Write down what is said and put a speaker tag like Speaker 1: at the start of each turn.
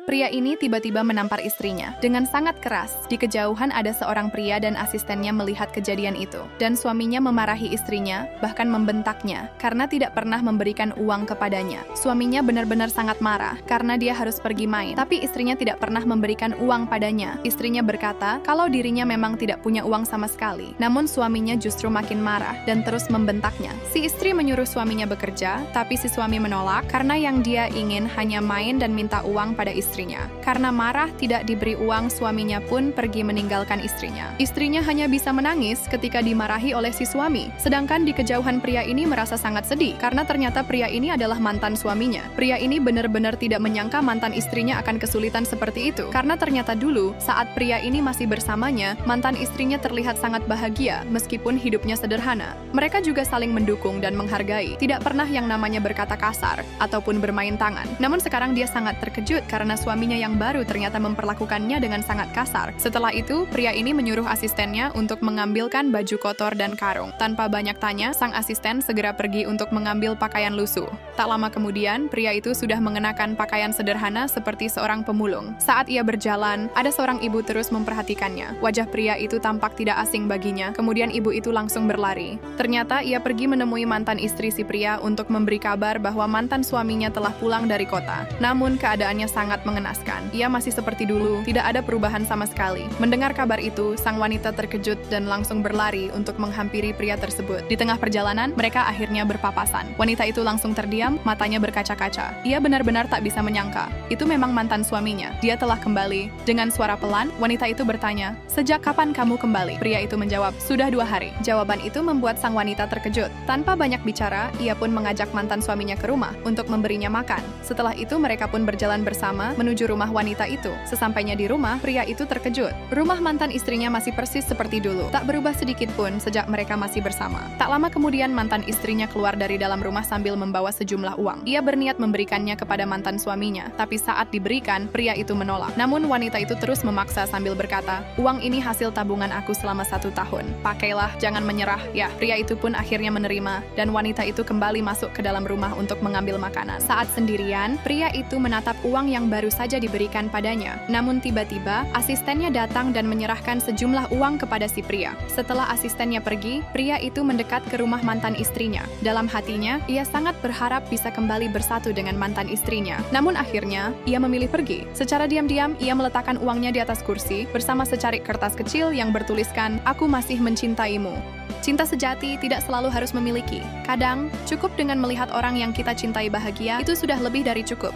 Speaker 1: Pria ini tiba-tiba menampar istrinya dengan sangat keras. Di kejauhan ada seorang pria dan asistennya melihat kejadian itu. Dan suaminya memarahi istrinya, bahkan membentaknya, karena tidak pernah memberikan uang kepadanya. Suaminya benar-benar sangat marah, karena dia harus pergi main. Tapi istrinya tidak pernah memberikan uang padanya. Istrinya berkata, kalau dirinya memang tidak punya uang sama sekali. Namun suaminya justru makin marah, dan terus membentaknya. Si istri menyuruh suaminya bekerja, tapi si suami menolak, karena yang dia ingin hanya main dan minta uang pada istrinya. Karena marah tidak diberi uang, suaminya pun pergi meninggalkan istrinya. Istrinya hanya bisa menangis ketika dimarahi oleh si suami. Sedangkan di kejauhan pria ini merasa sangat sedih, karena ternyata pria ini adalah mantan suaminya. Pria ini benar-benar tidak menyangka mantan istrinya akan kesulitan seperti itu. Karena ternyata dulu, saat pria ini masih bersamanya, mantan istrinya terlihat sangat bahagia, meskipun hidupnya sederhana. Mereka juga saling mendukung dan menghargai. Tidak pernah yang namanya berkata kasar, ataupun bermain tangan. Namun sekarang dia sangat terkejut karena suaminya yang baru ternyata memperlakukannya dengan sangat kasar. Setelah itu, pria ini menyuruh asistennya untuk mengambilkan baju kotor dan karung. Tanpa banyak tanya, sang asisten segera pergi untuk mengambil pakaian lusuh. Tak lama kemudian, pria itu sudah mengenakan pakaian sederhana seperti seorang pemulung. Saat ia berjalan, ada seorang ibu terus memperhatikannya. Wajah pria itu tampak tidak asing baginya, kemudian ibu itu langsung berlari. Ternyata ia pergi menemui mantan istri si pria untuk memberi kabar bahwa mantan suaminya telah pulang dari kota. Namun keadaannya sangat mengenaskan. Ia masih seperti dulu, tidak ada perubahan sama sekali. Mendengar kabar itu, sang wanita terkejut dan langsung berlari untuk menghampiri pria tersebut. Di tengah perjalanan, mereka akhirnya berpapasan. Wanita itu langsung terdiam, matanya berkaca-kaca. Ia benar-benar tak bisa menyangka. Itu memang mantan suaminya. Dia telah kembali. Dengan suara pelan, wanita itu bertanya, "Sejak kapan kamu kembali?" Pria itu menjawab, "Sudah 2 hari." Jawaban itu membuat sang wanita terkejut. Tanpa banyak bicara, ia pun mengajak mantan suaminya ke rumah untuk memberinya makan. Setelah itu mereka pun berjalan bersama menuju rumah wanita itu. Sesampainya di rumah, pria itu terkejut. Rumah mantan istrinya masih persis seperti dulu, tak berubah sedikit pun sejak mereka masih bersama. Tak lama kemudian mantan istrinya keluar dari dalam rumah sambil membawa sejumlah uang. Ia berniat memberikannya kepada mantan suaminya, tapi saat diberikan, pria itu menolak. Namun wanita itu terus memaksa sambil berkata, "Uang ini hasil tabungan aku selama 1 tahun. Pakailah, jangan menyerah." Ya, pria itu pun akhirnya menerima, dan wanita itu kembali masuk ke dalam rumah untuk mengambil makanan. Saat sendirian, pria itu menatap uang yang baru saja diberikan padanya. Namun tiba-tiba, asistennya datang dan menyerahkan sejumlah uang kepada si pria. Setelah asistennya pergi, pria itu mendekat ke rumah mantan istrinya. Dalam hatinya, ia sangat berharap bisa kembali bersatu dengan mantan istrinya. Namun akhirnya, ia memilih pergi. Secara diam-diam, ia meletakkan uangnya di atas kursi, bersama secarik kertas kecil yang bertuliskan, "Aku masih mencintaimu." Cinta sejati tidak selalu harus memiliki. Kadang, cukup dengan melihat orang yang kita cintai bahagia, itu sudah lebih dari cukup.